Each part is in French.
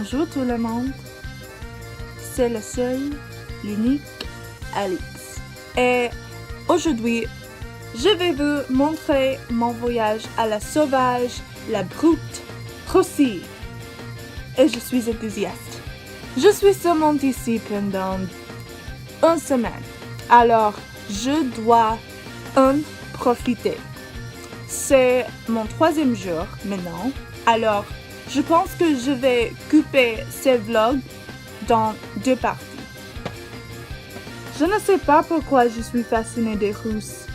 Bonjour tout le monde, c'est le seul, l'unique Alix. Et aujourd'hui, je vais vous montrer mon voyage à la sauvage, la brute, Russie. Et je suis enthousiaste. Je suis seulement ici pendant une semaine, alors je dois en profiter. C'est mon 3e jour maintenant, alors je pense que je vais couper ces vlogs dans 2 parties. Je ne sais pas pourquoi je suis fascinée des Russes,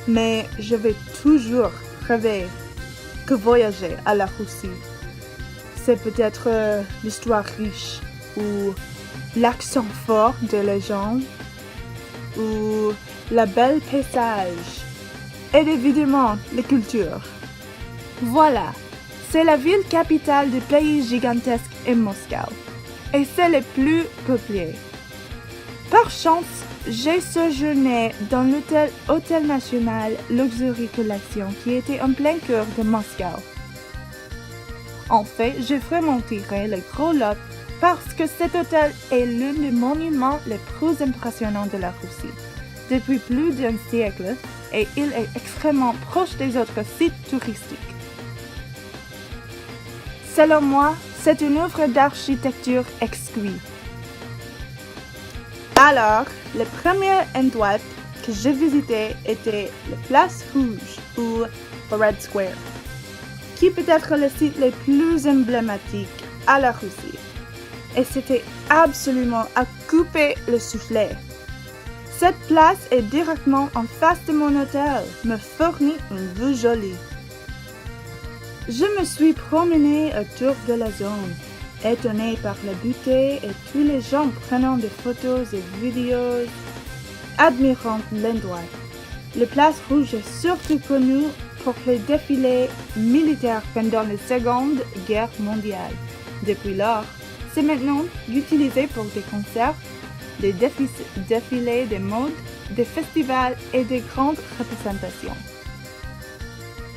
mais je vais toujours rêver que voyager à la Russie. C'est peut-être l'histoire riche, ou l'accent fort de les gens, ou la belle paysage, et évidemment la culture. Voilà. C'est la ville capitale du pays gigantesque est Moscou, et c'est le plus peuplé. Par chance, j'ai séjourné dans l'hôtel national Luxury Collection qui était en plein cœur de Moscou. En fait, j'ai vraiment tiré le gros lot parce que cet hôtel est l'un des monuments les plus impressionnants de la Russie depuis plus d'un siècle et il est extrêmement proche des autres sites touristiques. Selon moi, c'est une œuvre d'architecture exquise. Alors, le premier endroit que j'ai visité était la Place Rouge ou le Red Square, qui peut être le site le plus emblématique à la Russie. Et c'était absolument à couper le soufflet. Cette place est directement en face de mon hôtel, me fournit une vue jolie. Je me suis promenée autour de la zone, étonnée par la beauté et tous les gens prenant des photos et vidéos, admirant l'endroit. La Place Rouge est surtout connue pour les défilés militaires pendant la Seconde Guerre mondiale. Depuis lors, c'est maintenant utilisé pour des concerts, des défilés de mode, des festivals et des grandes représentations.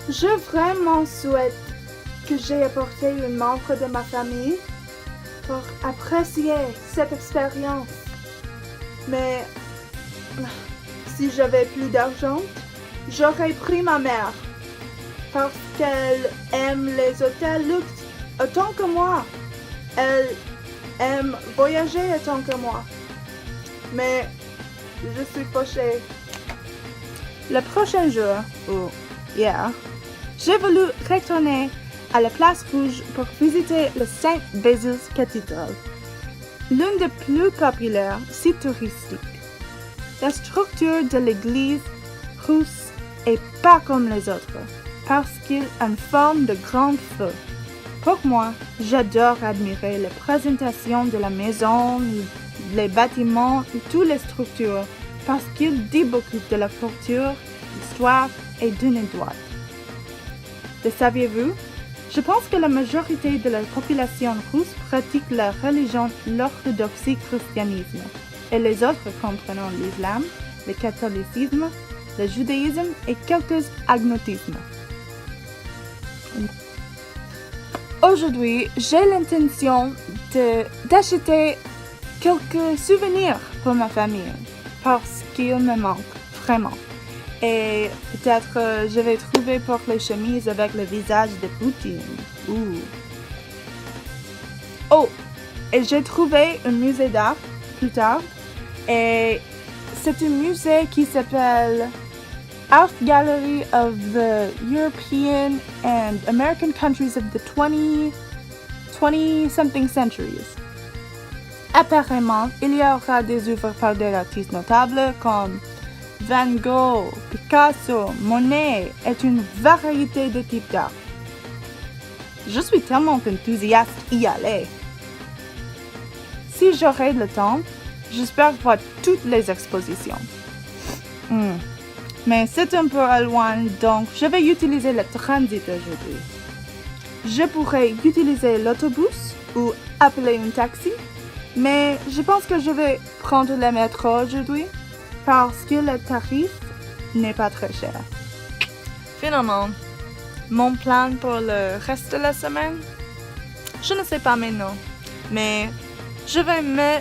Je vraiment souhaite que j'ai apporté un membre de ma famille pour apprécier cette expérience. Mais si j'avais plus d'argent, j'aurais pris ma mère parce qu'elle aime les hôtels luxe autant que moi. Elle aime voyager autant que moi. Mais je suis fâchée. Le prochain jour, ou hier, j'ai voulu retourner à la Place Rouge pour visiter le Saint Basil's Cathedral, l'un des plus populaires sites touristiques. La structure de l'église russe est pas comme les autres, parce qu'il a une forme de grand feu. Pour moi, j'adore admirer les présentations de la maison, les bâtiments et toutes les structures, parce qu'il dit beaucoup de la culture, l'histoire et d'une droite. Le saviez-vous? Je pense que la majorité de la population russe pratique la religion, l'orthodoxie christianisme, et les autres comprenant l'islam, le catholicisme, le judaïsme et quelques agnotismes. Aujourd'hui, j'ai l'intention d'acheter quelques souvenirs pour ma famille, parce qu'ils me manquent vraiment. Et peut-être je vais trouver pour les chemises avec le visage de Poutine. Oh, et j'ai trouvé un musée d'art plus tard. Et c'est un musée qui s'appelle Art Gallery of the European and American countries of the 20-something centuries. Apparemment, il y aura des œuvres par des artistes notables comme Van Gogh, Picasso, Monet et une variété de types d'art. Je suis tellement enthousiaste d'y aller. Si j'aurai le temps, j'espère voir toutes les expositions. Mais c'est un peu loin, donc je vais utiliser le transit aujourd'hui. Je pourrais utiliser l'autobus ou appeler un taxi, mais je pense que je vais prendre le métro aujourd'hui, parce que le tarif n'est pas très cher. Finalement, mon plan pour le reste de la semaine, je ne sais pas maintenant. mais je vais me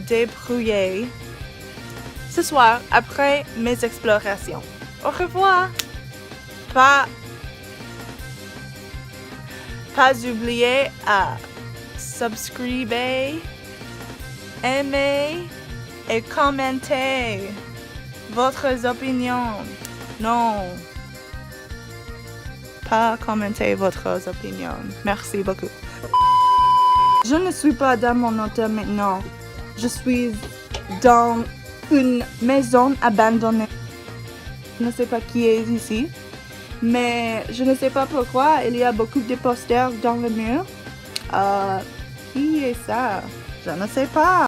débrouiller ce soir après mes explorations. Au revoir! Pas oublier à subscriber, aimer et commenter votre opinion. Non, pas commenter votre opinion. Merci beaucoup. Je ne suis pas dans mon hôtel maintenant. Je suis dans une maison abandonnée. Je ne sais pas qui est ici, mais je ne sais pas pourquoi il y a beaucoup de posters dans le mur. Qui est ça? Je ne sais pas.